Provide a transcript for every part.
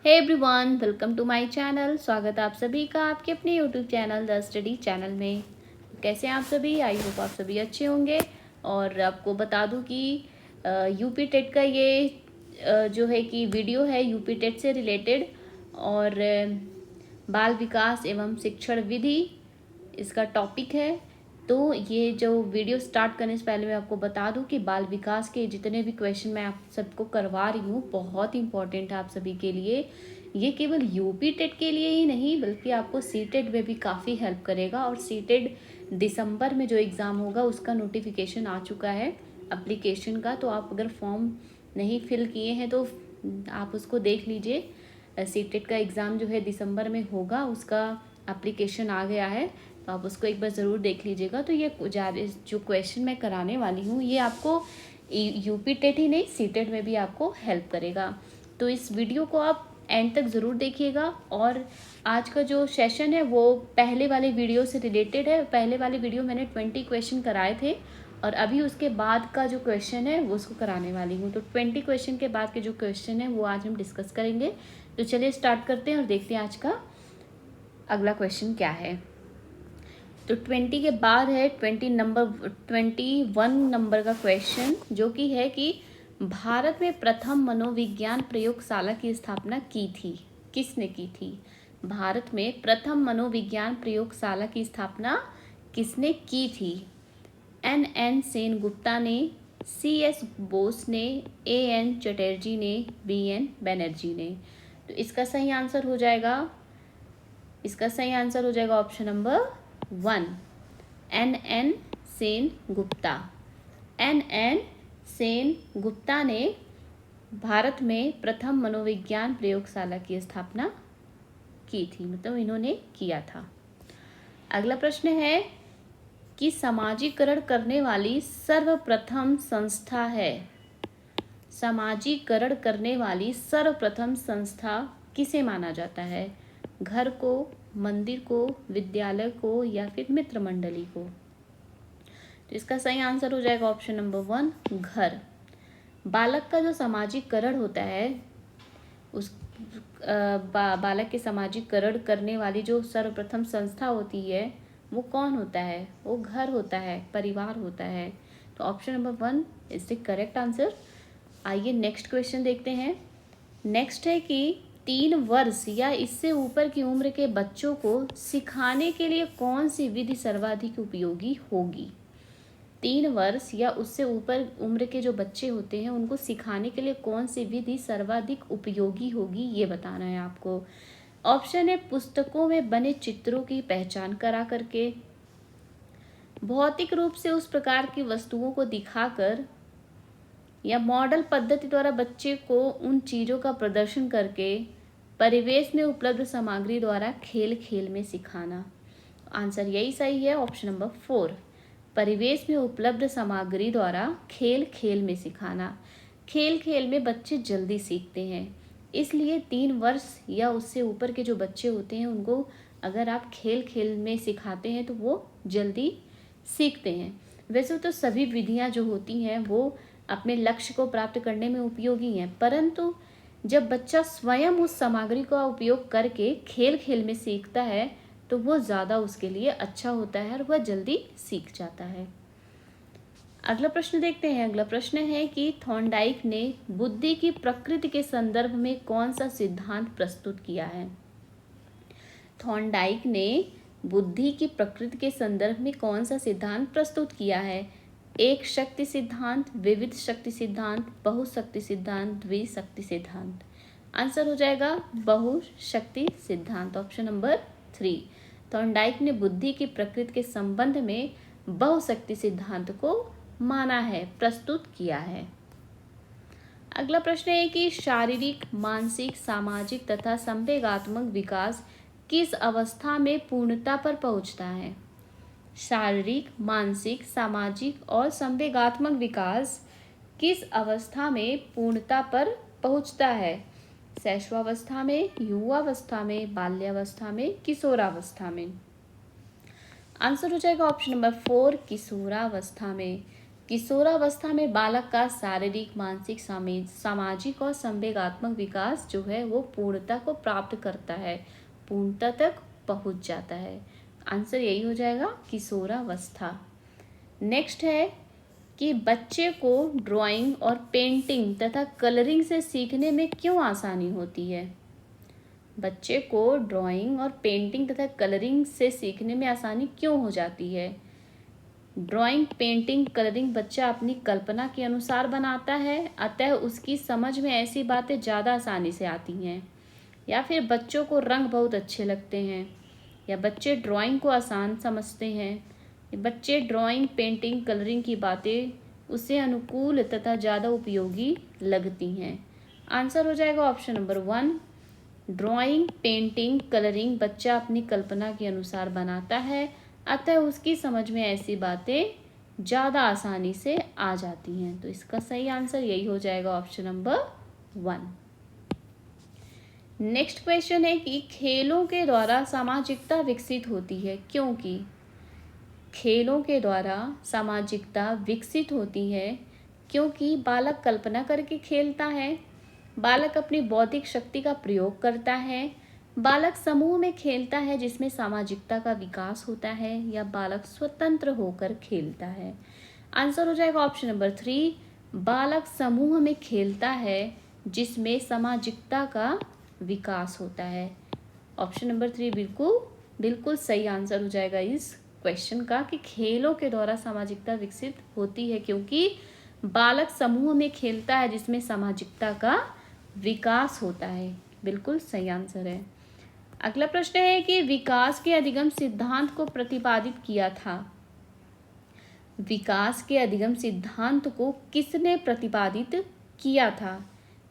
Hey everyone, welcome to my channel. स्वागत है आप सभी का आपके अपने YouTube channel the study channel में। कैसे हैं आप सभी? आई होप आप सभी अच्छे होंगे। और आपको बता दूं कि यूपी टेट का ये जो है कि वीडियो है यूपी टेट से रिलेटेड। और बाल विकास एवं शिक्षण विधि इसका टॉपिक है। तो ये जो वीडियो स्टार्ट करने से पहले मैं आपको बता दूं कि बाल विकास के जितने भी क्वेश्चन मैं आप सबको करवा रही हूँ बहुत इंपॉर्टेंट है आप सभी के लिए। ये केवल यूपी टेट के लिए ही नहीं बल्कि आपको सी टेट में भी काफ़ी हेल्प करेगा। और सी टेट दिसंबर में जो एग्ज़ाम होगा उसका नोटिफिकेशन आ चुका है एप्लीकेशन का। तो आप अगर फॉर्म नहीं फिल किए हैं तो आप उसको देख लीजिए। सी टेट का एग्ज़ाम जो है दिसंबर में होगा, उसका एप्लीकेशन आ गया है, तो आप उसको एक बार ज़रूर देख लीजिएगा। तो ये जो क्वेश्चन मैं कराने वाली हूँ ये आपको यूपी टेट ही नहीं सी टेट में भी आपको हेल्प करेगा। तो इस वीडियो को आप एंड तक ज़रूर देखिएगा। और आज का जो सेशन है वो पहले वाले वीडियो से रिलेटेड है। पहले वाले वीडियो मैंने 20 क्वेश्चन कराए थे और अभी उसके बाद का जो क्वेश्चन है वो उसको कराने वाली हूँ। तो 20 क्वेश्चन के बाद के जो क्वेश्चन है वो आज हम डिस्कस करेंगे। तो चलिए स्टार्ट करते हैं और देखते हैं आज का अगला क्वेश्चन क्या है। तो 20 के बाद है 21 नंबर का क्वेश्चन, जो कि है कि भारत में प्रथम मनोविज्ञान प्रयोगशाला की स्थापना की थी। किसने की थी? भारत में प्रथम मनोविज्ञान प्रयोगशाला की स्थापना किसने की थी? एन सेन गुप्ता ने, CS बोस ने, AN चटर्जी ने, BN बनर्जी ने। तो इसका सही आंसर हो जाएगा option number 1, N Sen Gupta. N Sen Gupta ने भारत में प्रथम मनोविज्ञान प्रयोगशाला की स्थापना की थी, मतलब इन्होंने किया था। अगला प्रश्न है कि समाजीकरण करने वाली सर्वप्रथम संस्था है। समाजीकरण करने वाली सर्वप्रथम संस्था किसे माना जाता है? घर को, मंदिर को, विद्यालय को या फिर मित्र मंडली को? तो इसका सही आंसर हो जाएगा ऑप्शन नंबर 1, घर। बालक का जो सामाजिकरण होता है उस बालक के सामाजिकरण करने वाली जो सर्वप्रथम संस्था होती है वो कौन होता है? वो घर होता है, परिवार होता है। तो option number 1 is the correct answer. आइए नेक्स्ट क्वेश्चन देखते हैं। नेक्स्ट है कि 3 वर्ष या इससे ऊपर की उम्र के बच्चों को सिखाने के लिए कौन सी विधि सर्वाधिक उपयोगी होगी? 3 वर्ष या उससे ऊपर उम्र के जो बच्चे होते हैं उनको सिखाने के लिए कौन सी विधि सर्वाधिक उपयोगी होगी, ये बताना है आपको। ऑप्शन है पुस्तकों में बने चित्रों की पहचान करा करके, भौतिक रूप से उस प्रकार की वस्तुओं को दिखाकर, या मॉडल पद्धति द्वारा बच्चे को उन चीज़ों का प्रदर्शन करके, परिवेश में उपलब्ध सामग्री द्वारा खेल खेल में सिखाना। आंसर यही सही है, ऑप्शन नंबर 4, परिवेश में उपलब्ध सामग्री द्वारा खेल खेल में सिखाना। खेल खेल में बच्चे जल्दी सीखते हैं, इसलिए 3 वर्ष या उससे ऊपर के जो बच्चे होते हैं उनको अगर आप खेल खेल में सिखाते हैं तो वो जल्दी सीखते हैं। वैसे तो सभी विधियां जो होती हैं वो अपने लक्ष्य को प्राप्त करने में उपयोगी हैं, परंतु जब बच्चा स्वयं उस सामग्री का उपयोग करके खेल खेल में सीखता है तो वो ज़्यादा उसके लिए अच्छा होता है और वह जल्दी सीख जाता है। अगला प्रश्न देखते हैं। अगला प्रश्न है कि थॉर्नडाइक ने बुद्धि की प्रकृति के संदर्भ में कौन सा सिद्धांत प्रस्तुत किया है? थॉर्नडाइक ने बुद्धि की प्रकृति के संदर्भ में कौन सा सिद्धांत प्रस्तुत किया है? एक शक्ति सिद्धांत, विविध शक्ति सिद्धांत, बहुशक्ति सिद्धांत, द्विशक्ति सिद्धांत। आंसर हो जाएगा बहुशक्ति सिद्धांत, ऑप्शन नंबर 3। थॉर्नडाइक ने बुद्धि की प्रकृति के संबंध में बहुशक्ति सिद्धांत को माना है, प्रस्तुत किया है। अगला प्रश्न है कि शारीरिक, मानसिक, सामाजिक तथा संवेगात्मक विकास किस अवस्था में पूर्णता पर पहुंचता है? शारीरिक, मानसिक, सामाजिक और संवेगात्मक विकास किस अवस्था में पूर्णता पर पहुंचता है? शैशवावस्था में, युवावस्था में, बाल्यावस्था में, किशोरावस्था में? आंसर हो जाएगा ऑप्शन नंबर 4, किशोरावस्था में। किशोरावस्था में बालक का शारीरिक, मानसिक, सामाजिक और संवेगात्मक विकास जो है वो पूर्णता को प्राप्त करता है, पूर्णता तक पहुंच जाता है। आंसर यही हो जाएगा किशोरावस्था। नेक्स्ट है कि बच्चे को ड्राइंग और पेंटिंग तथा कलरिंग से सीखने में क्यों आसानी होती है। बच्चे को ड्राइंग और पेंटिंग तथा कलरिंग से सीखने में आसानी क्यों हो जाती है। ड्राइंग, पेंटिंग, कलरिंग बच्चा अपनी कल्पना के अनुसार बनाता है, अतः उसकी समझ में ऐसी बातें ज़्यादा आसानी से आती हैं। या फिर बच्चों को रंग बहुत अच्छे लगते हैं, या बच्चे ड्राइंग को आसान समझते हैं। बच्चे ड्राइंग, पेंटिंग, कलरिंग की बातें उसे अनुकूल तथा ज़्यादा उपयोगी लगती हैं। आंसर हो जाएगा option number 1, drawing, painting, colouring बच्चा अपनी कल्पना के अनुसार बनाता है, अतः उसकी समझ में ऐसी बातें ज़्यादा आसानी से आ जाती हैं। तो इसका सही आंसर यही हो जाएगा ऑप्शन नंबर 1। नेक्स्ट क्वेश्चन है कि खेलों के द्वारा सामाजिकता विकसित होती है, क्योंकि खेलों के द्वारा सामाजिकता विकसित होती है क्योंकि बालक कल्पना करके खेलता है, बालक अपनी बौद्धिक शक्ति का प्रयोग करता है, बालक समूह में खेलता है जिसमें सामाजिकता का विकास होता है, या बालक स्वतंत्र होकर खेलता है। आंसर हो जाएगा ऑप्शन नंबर 3, बालक समूह में खेलता है जिसमें सामाजिकता का विकास होता है। ऑप्शन नंबर 3 बिल्कुल सही आंसर हो जाएगा इस क्वेश्चन का कि खेलों के द्वारा सामाजिकता विकसित होती है क्योंकि बालक समूह में खेलता है जिसमें सामाजिकता का विकास होता है। बिल्कुल सही आंसर है। अगला प्रश्न है कि विकास के अधिगम सिद्धांत को प्रतिपादित किया था। विकास के अधिगम सिद्धांत को किसने प्रतिपादित किया था।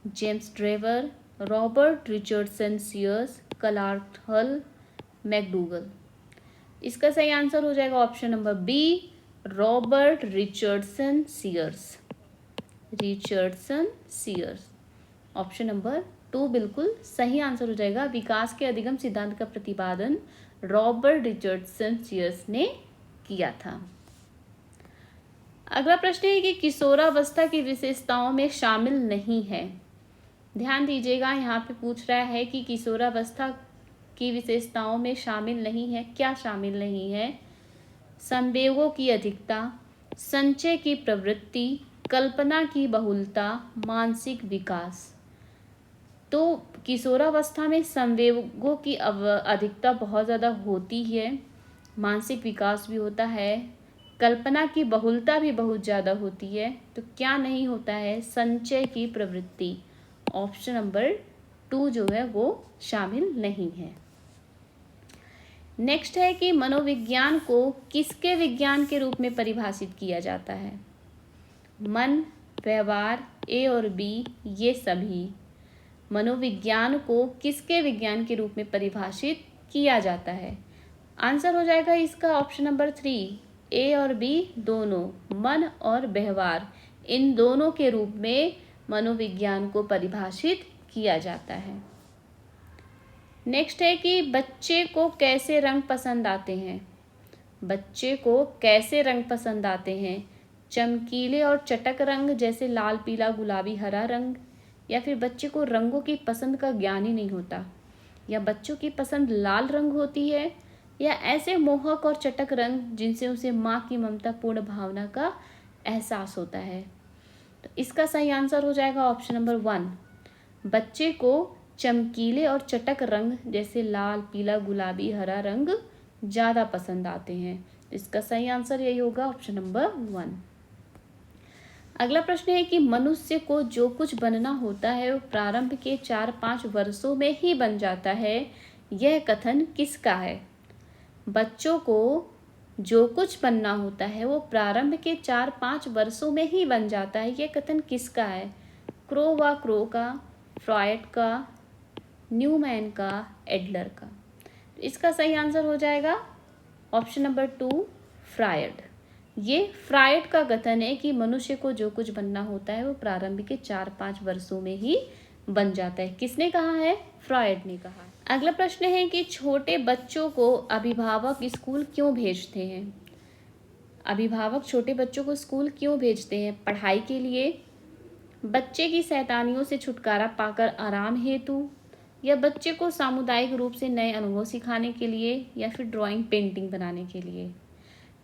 James Drever, Robert Richardson Sears, Clark Hull, McDougall. इसका सही आंसर हो जाएगा option number B, Robert Richardson Sears. Option number 2 बिल्कुल सही आंसर हो जाएगा। विकास के अधिगम सिद्धांत का प्रतिपादन रॉबर्ट रिचर्डसन सीयर्स ने किया था। अगला प्रश्न है कि किशोरावस्था की विशेषताओं में शामिल नहीं है। ध्यान दीजिएगा, यहाँ पे पूछ रहा है कि किशोरावस्था की विशेषताओं में शामिल नहीं है। क्या शामिल नहीं है? संवेगों की अधिकता, संचय की प्रवृत्ति, कल्पना की बहुलता, मानसिक विकास। तो किशोरावस्था में संवेगों की अधिकता बहुत ज़्यादा होती है, मानसिक विकास भी होता है, कल्पना की बहुलता भी बहुत ज़्यादा होती है। तो क्या नहीं होता है? संचय की प्रवृत्ति। ऑप्शन नंबर 2 जो है वो शामिल नहीं है। नेक्स्ट है कि मनोविज्ञान को किसके विज्ञान के रूप में परिभाषित किया जाता है। मन, व्यवहार, ए और बी, ये सभी। मनोविज्ञान को किसके विज्ञान के रूप में परिभाषित किया जाता है। आंसर हो जाएगा इसका ऑप्शन नंबर 3, ए और बी दोनों, मन और व्यवहार, इन दोनों के रूप में मनोविज्ञान को परिभाषित किया जाता है। नेक्स्ट है कि बच्चे को कैसे रंग पसंद आते हैं। बच्चे को कैसे रंग पसंद आते हैं? चमकीले और चटक रंग जैसे लाल, पीला, गुलाबी, हरा रंग, या फिर बच्चे को रंगों की पसंद का ज्ञान ही नहीं होता, या बच्चों की पसंद लाल रंग होती है, या ऐसे मोहक और चटक रंग जिनसे उसे माँ की ममता पूर्ण भावना का एहसास होता है। तो इसका सही आंसर हो जाएगा ऑप्शन नंबर 1, बच्चे को चमकीले और चटक रंग जैसे लाल, पीला, गुलाबी, हरा रंग ज़्यादा पसंद आते हैं। इसका सही आंसर यही होगा ऑप्शन नंबर 1। अगला प्रश्न है कि मनुष्य को जो कुछ बनना होता है वो प्रारंभ के 4-5 वर्षों में ही बन जाता है, यह कथन किसका है। बच्चों को जो कुछ बनना होता है वो प्रारंभ के 4-5 वर्षों में ही बन जाता है, यह कथन किसका है। क्रो का, फ्रॉयड का, न्यूमैन का, एडलर का। इसका सही आंसर हो जाएगा ऑप्शन नंबर 2, फ्रॉयड। ये फ्रॉयड का कथन है कि मनुष्य को जो कुछ बनना होता है वो प्रारंभ के 4-5 वर्षों में ही बन जाता है। किसने कहा है? फ्रॉयड ने कहा। अगला प्रश्न है कि छोटे बच्चों को अभिभावक स्कूल क्यों भेजते हैं। अभिभावक छोटे बच्चों को स्कूल क्यों भेजते हैं? पढ़ाई के लिए, बच्चे की शैतानियों से छुटकारा पाकर आराम हेतु, या बच्चे को सामुदायिक रूप से नए अनुभव सिखाने के लिए, या फिर ड्राइंग पेंटिंग बनाने के लिए।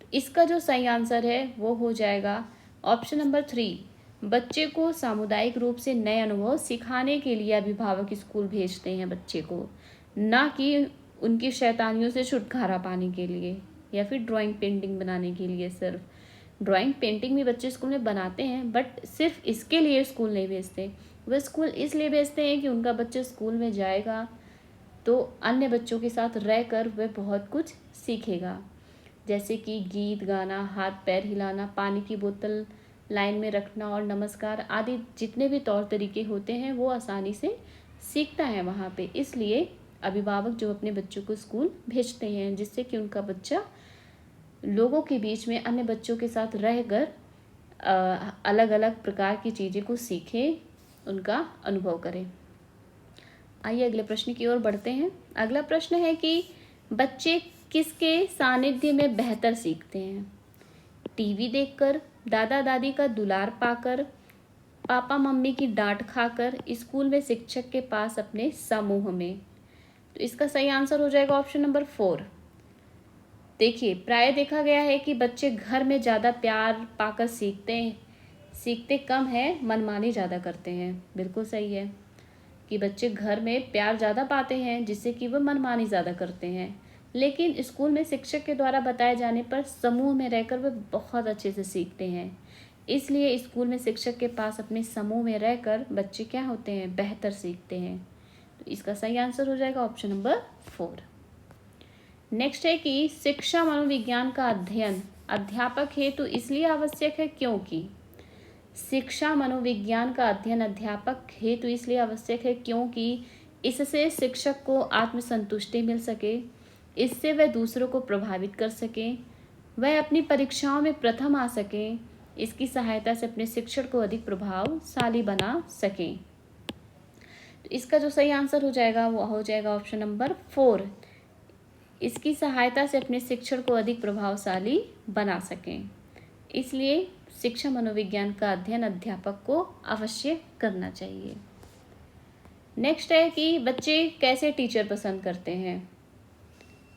तो इसका जो सही आंसर है वो हो जाएगा ऑप्शन नंबर 3। बच्चे को सामुदायिक रूप से नए अनुभव सिखाने के लिए अभिभावक स्कूल भेजते हैं बच्चे को, ना कि उनकी शैतानियों से छुटकारा पाने के लिए या फिर ड्राइंग पेंटिंग बनाने के लिए। सिर्फ ड्राइंग पेंटिंग भी बच्चे स्कूल में बनाते हैं, बट सिर्फ इसके लिए स्कूल नहीं भेजते। वह स्कूल इसलिए भेजते हैं कि उनका बच्चा स्कूल में जाएगा तो अन्य बच्चों के साथ रहकर वह बहुत कुछ सीखेगा, जैसे कि गीत गाना, हाथ पैर हिलाना, पानी की बोतल लाइन में रखना और नमस्कार आदि जितने भी तौर तरीके होते हैं वो आसानी से सीखता है वहाँ पे। इसलिए अभिभावक जो अपने बच्चों को स्कूल भेजते हैं, जिससे कि उनका बच्चा लोगों के बीच में अन्य बच्चों के साथ रहकर अलग अलग प्रकार की चीज़ें को सीखे, उनका अनुभव करें। आइए अगले प्रश्न की ओर बढ़ते हैं। अगला प्रश्न है कि बच्चे किसके सानिध्य में बेहतर सीखते हैं? टीवी देखकर, दादा दादी का दुलार पाकर, पापा मम्मी की डांट खाकर, स्कूल में शिक्षक के पास अपने समूह में। तो इसका सही आंसर हो जाएगा ऑप्शन नंबर 4। देखिए, प्राय देखा गया है कि बच्चे घर में ज़्यादा प्यार पाकर सीखते कम है, मनमानी ज़्यादा करते हैं। बिल्कुल सही है कि बच्चे घर में प्यार ज़्यादा पाते हैं, जिससे कि वह मनमानी ज़्यादा करते हैं, लेकिन स्कूल में शिक्षक के द्वारा बताए जाने पर समूह में रहकर वे बहुत अच्छे से सीखते हैं। इसलिए स्कूल में शिक्षक के पास अपने समूह में रहकर बच्चे क्या होते हैं? बेहतर सीखते हैं। तो इसका सही आंसर हो जाएगा ऑप्शन नंबर 4। नेक्स्ट है कि शिक्षा मनोविज्ञान का अध्ययन अध्यापक हेतु इसलिए आवश्यक है क्योंकि। शिक्षा मनोविज्ञान का अध्ययन अध्यापक हेतु इसलिए आवश्यक है क्योंकि इससे शिक्षक को आत्मसंतुष्टि मिल सके, इससे वह दूसरों को प्रभावित कर सके, वह अपनी परीक्षाओं में प्रथम आ सके, इसकी सहायता से अपने शिक्षण को अधिक प्रभावशाली बना सकें। तो इसका जो सही आंसर हो जाएगा वो हो जाएगा ऑप्शन नंबर 4। इसकी सहायता से अपने शिक्षण को अधिक प्रभावशाली बना सकें, इसलिए शिक्षा मनोविज्ञान का अध्ययन अध्यापक को अवश्य करना चाहिए। नेक्स्ट है कि बच्चे कैसे टीचर पसंद करते हैं?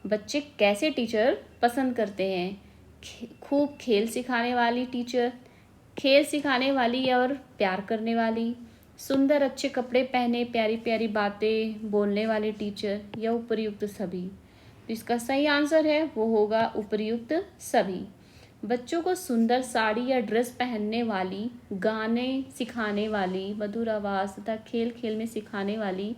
बच्चे कैसे टीचर पसंद करते हैं? खूब खेल सिखाने वाली टीचर, खेल सिखाने वाली और प्यार करने वाली, सुंदर अच्छे कपड़े पहने प्यारी प्यारी बातें बोलने वाले टीचर, या उपर्युक्त सभी। तो इसका सही आंसर है वो होगा उपर्युक्त सभी। बच्चों को सुंदर साड़ी या ड्रेस पहनने वाली, गाने सिखाने वाली, मधुर आवाज़ तथा खेल खेल में सिखाने वाली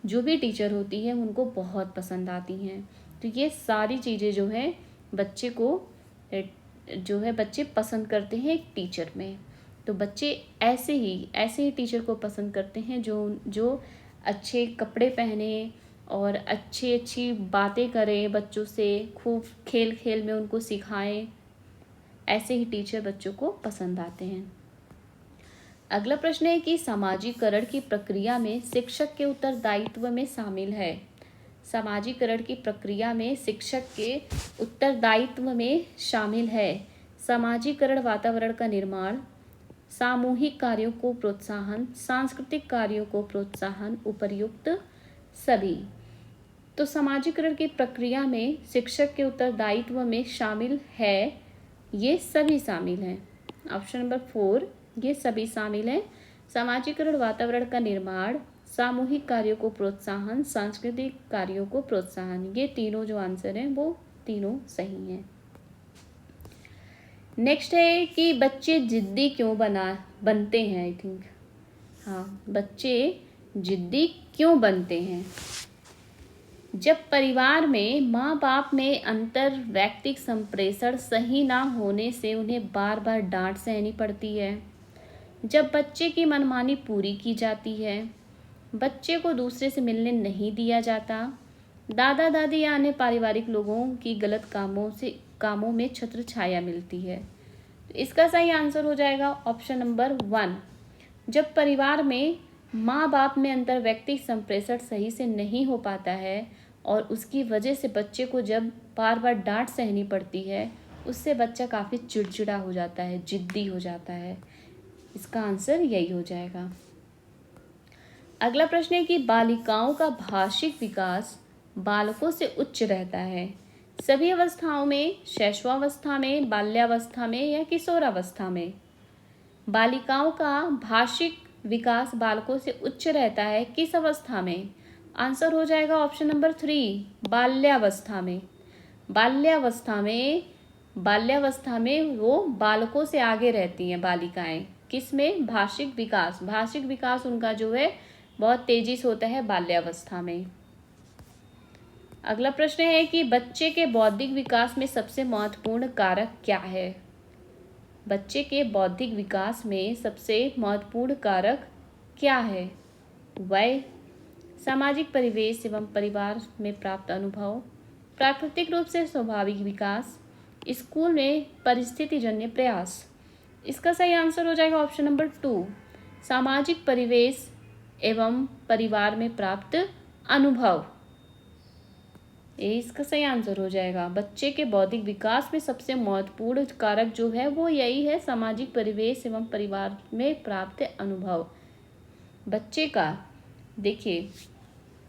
जो भी टीचर होती है उनको बहुत पसंद आती हैं। तो ये सारी चीज़ें जो है बच्चे को जो है बच्चे पसंद करते हैं एक टीचर में। तो बच्चे ऐसे ही टीचर को पसंद करते हैं जो अच्छे कपड़े पहने और अच्छी बातें करें बच्चों से, खूब खेल खेल में उनको सिखाएं। ऐसे ही टीचर बच्चों को पसंद आते हैं। अगला प्रश्न है कि सामाजिकरण की प्रक्रिया में शिक्षक के उत्तरदायित्व में शामिल है। सामाजिकरण की प्रक्रिया में शिक्षक के उत्तरदायित्व में शामिल है सामाजिकरण, वातावरण का निर्माण, सामूहिक कार्यों को प्रोत्साहन, सांस्कृतिक कार्यों को प्रोत्साहन, उपर्युक्त सभी। तो सामाजिकरण की प्रक्रिया में शिक्षक के उत्तरदायित्व में शामिल है, ये सभी शामिल हैं। ऑप्शन नंबर 4 ये सभी शामिल हैं। सामाजिकरण, वातावरण का निर्माण, सामूहिक कार्यों को प्रोत्साहन, सांस्कृतिक कार्यों को प्रोत्साहन, ये तीनों जो आंसर हैं वो तीनों सही हैं। नेक्स्ट है कि बच्चे जिद्दी क्यों बनते हैं? आई थिंक बच्चे जिद्दी क्यों बनते हैं? जब परिवार में माँ बाप में अंतर वैयक्तिक संप्रेषण सही ना होने से उन्हें बार बार डांट सहनी पड़ती है, जब बच्चे की मनमानी पूरी की जाती है, बच्चे को दूसरे से मिलने नहीं दिया जाता, दादा दादी या अन्य पारिवारिक लोगों की गलत कामों में छत्र छाया मिलती है। तो इसका सही आंसर हो जाएगा ऑप्शन नंबर 1। जब परिवार में माँ बाप में अंतर वैयक्तिक संप्रेषण सही से नहीं हो पाता है और उसकी वजह से बच्चे को जब बार बार डांट सहनी पड़ती है उससे बच्चा काफ़ी चिड़चिड़ा हो जाता है, जिद्दी हो जाता है। इसका आंसर यही हो जाएगा। अगला प्रश्न है कि बालिकाओं का भाषिक विकास बालकों से उच्च रहता है सभी अवस्थाओं में, शैशवावस्था में, बाल्यावस्था में या किशोरावस्था में। बालिकाओं का भाषिक विकास बालकों से उच्च रहता है किस अवस्था में? आंसर हो जाएगा ऑप्शन नंबर 3, बाल्यावस्था में। बाल्यावस्था में वो बालकों से आगे रहती हैं बालिकाएं। किसमें? भाषिक विकास उनका जो है बहुत तेजी से होता है बाल्यावस्था में। अगला प्रश्न है कि बच्चे के बौद्धिक विकास में सबसे महत्वपूर्ण कारक क्या है? बच्चे के बौद्धिक विकास में सबसे महत्वपूर्ण कारक क्या है? वय, सामाजिक परिवेश एवं परिवार में प्राप्त अनुभव, प्राकृतिक रूप से स्वाभाविक विकास, स्कूल में परिस्थितिजन्य प्रयास। इसका सही आंसर हो जाएगा ऑप्शन नंबर 2, सामाजिक परिवेश एवं परिवार में प्राप्त अनुभव। ये इसका सही आंसर हो जाएगा। बच्चे के बौद्धिक विकास में सबसे महत्वपूर्ण कारक जो है वो यही है, सामाजिक परिवेश एवं परिवार में प्राप्त अनुभव। बच्चे का देखिए,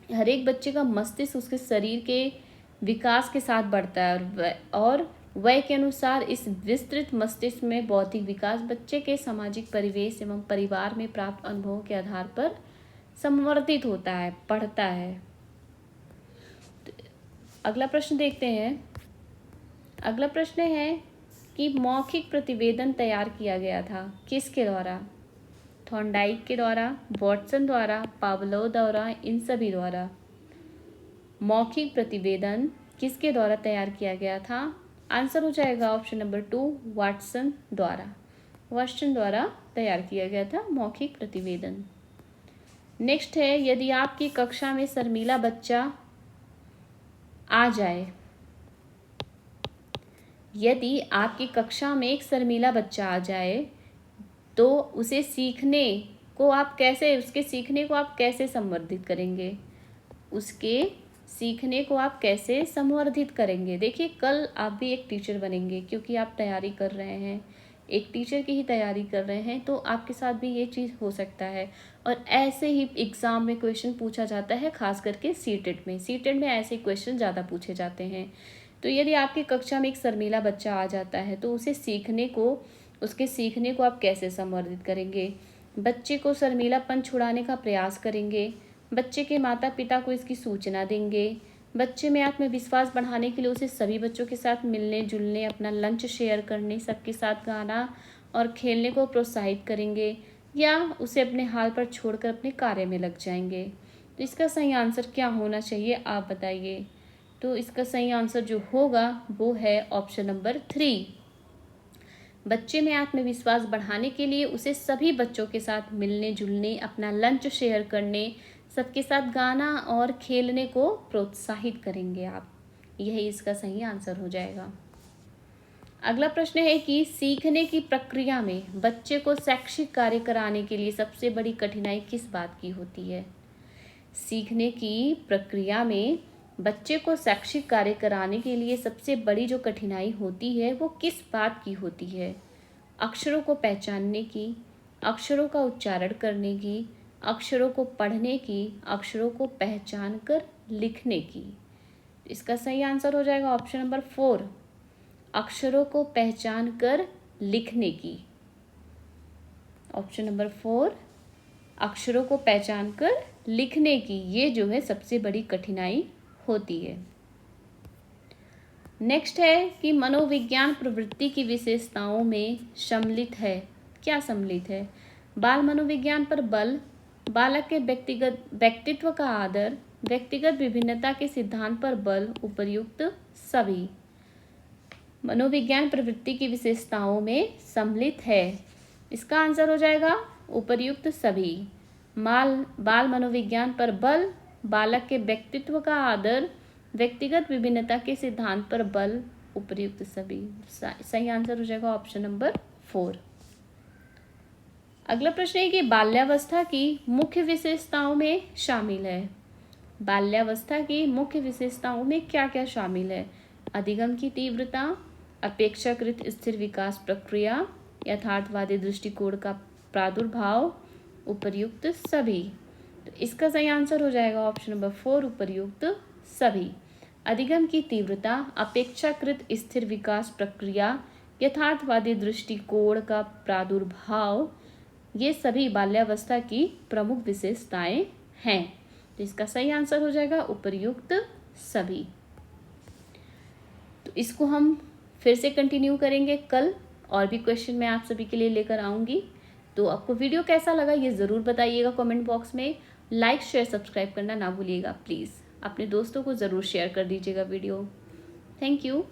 हर एक बच्चे का मस्तिष्क उसके शरीर के विकास के साथ बढ़ता है और वय के अनुसार इस विस्तृत मस्तिष्क में बौद्धिक विकास बच्चे के सामाजिक परिवेश एवं परिवार में प्राप्त अनुभवों के आधार पर संवर्धित होता है, बढ़ता है। अगला प्रश्न देखते हैं। अगला प्रश्न है कि मौखिक प्रतिवेदन तैयार किया गया था किसके द्वारा? थॉर्नडाइक के द्वारा, वॉटसन द्वारा, पावलोव द्वारा, इन सभी द्वारा। मौखिक प्रतिवेदन किसके द्वारा तैयार किया गया था? आंसर हो जाएगा ऑप्शन नंबर 2, वाटसन द्वारा तैयार किया गया था मौखिक प्रतिवेदन। नेक्स्ट है, यदि आपकी कक्षा में शर्मीला बच्चा आ जाए, यदि आपकी कक्षा में एक शर्मीला बच्चा आ जाए तो उसके सीखने को आप कैसे संवर्धित करेंगे? उसके सीखने को आप कैसे संवर्धित करेंगे? देखिए, कल आप भी एक टीचर बनेंगे क्योंकि आप तैयारी कर रहे हैं, एक टीचर की ही तैयारी कर रहे हैं, तो आपके साथ भी ये चीज़ हो सकता है। और ऐसे ही एग्ज़ाम में क्वेश्चन पूछा जाता है, खास करके सीटेट में ऐसे क्वेश्चन ज़्यादा पूछे जाते हैं। तो यदि आपकी कक्षा में एक शर्मीला बच्चा आ जाता है तो उसके सीखने को आप कैसे संवर्धित करेंगे? बच्चे को शर्मीलापन छुड़ाने का प्रयास करेंगे, बच्चे के माता पिता को इसकी सूचना देंगे, बच्चे में आत्मविश्वास बढ़ाने के लिए उसे सभी बच्चों के साथ मिलने जुलने, अपना लंच शेयर करने, सबके साथ गाना और खेलने को प्रोत्साहित करेंगे, या उसे अपने हाल पर छोड़कर अपने कार्य में लग जाएंगे? तो इसका सही आंसर क्या होना चाहिए, आप बताइए। तो इसका सही आंसर जो होगा वो है ऑप्शन नंबर 3। बच्चे में आत्मविश्वास बढ़ाने के लिए उसे सभी बच्चों के साथ मिलने जुलने, अपना लंच शेयर करने, सबके साथ गाना और खेलने को प्रोत्साहित करेंगे आप। यही इसका सही आंसर हो जाएगा। अगला प्रश्न है कि सीखने की प्रक्रिया में बच्चे को शैक्षिक कार्य कराने के लिए सबसे बड़ी कठिनाई किस बात की होती है? सीखने की प्रक्रिया में बच्चे को शैक्षिक कार्य कराने के लिए सबसे बड़ी जो कठिनाई होती है वो किस बात की होती है? अक्षरों को पहचानने की, अक्षरों का उच्चारण करने की, अक्षरों को पढ़ने की, अक्षरों को पहचान कर लिखने की। इसका सही आंसर हो जाएगा ऑप्शन नंबर 4, अक्षरों को पहचान कर लिखने की। ऑप्शन नंबर 4, अक्षरों को पहचान कर लिखने की, ये जो है सबसे बड़ी कठिनाई होती है। नेक्स्ट है कि मनोविज्ञान प्रवृत्ति की विशेषताओं में सम्मिलित है। क्या सम्मिलित है? बाल मनोविज्ञान पर बल, बालक के व्यक्तित्व का आदर, व्यक्तिगत विभिन्नता के सिद्धांत पर बल, उपर्युक्त सभी। मनोविज्ञान प्रवृत्ति की विशेषताओं में सम्मिलित है। इसका आंसर हो जाएगा उपर्युक्त सभी। बाल मनोविज्ञान पर बल, बालक के व्यक्तित्व का आदर, व्यक्तिगत विभिन्नता के सिद्धांत पर बल, उपर्युक्त सभी। सही आंसर हो जाएगा ऑप्शन नंबर 4। अगला प्रश्न है कि बाल्यावस्था की मुख्य विशेषताओं में शामिल है। बाल्यावस्था की मुख्य विशेषताओं में क्या क्या शामिल है? अधिगम की तीव्रता, अपेक्षाकृत स्थिर विकास प्रक्रिया, यथार्थवादी दृष्टिकोण का प्रादुर्भाव, उपर्युक्त सभी। तो इसका सही आंसर हो जाएगा ऑप्शन नंबर 4, उपर्युक्त सभी। अधिगम की तीव्रता, अपेक्षाकृत स्थिर विकास प्रक्रिया, यथार्थवादी दृष्टिकोण का प्रादुर्भाव, ये सभी बाल्यावस्था की प्रमुख विशेषताएं हैं। तो इसका सही आंसर हो जाएगा उपर्युक्त सभी। तो इसको हम फिर से कंटिन्यू करेंगे कल, और भी क्वेश्चन मैं आप सभी के लिए लेकर आऊँगी। तो आपको वीडियो कैसा लगा ये ज़रूर बताइएगा कमेंट बॉक्स में। लाइक शेयर सब्सक्राइब करना ना भूलिएगा प्लीज़। अपने दोस्तों को ज़रूर शेयर कर दीजिएगा वीडियो। Thank you.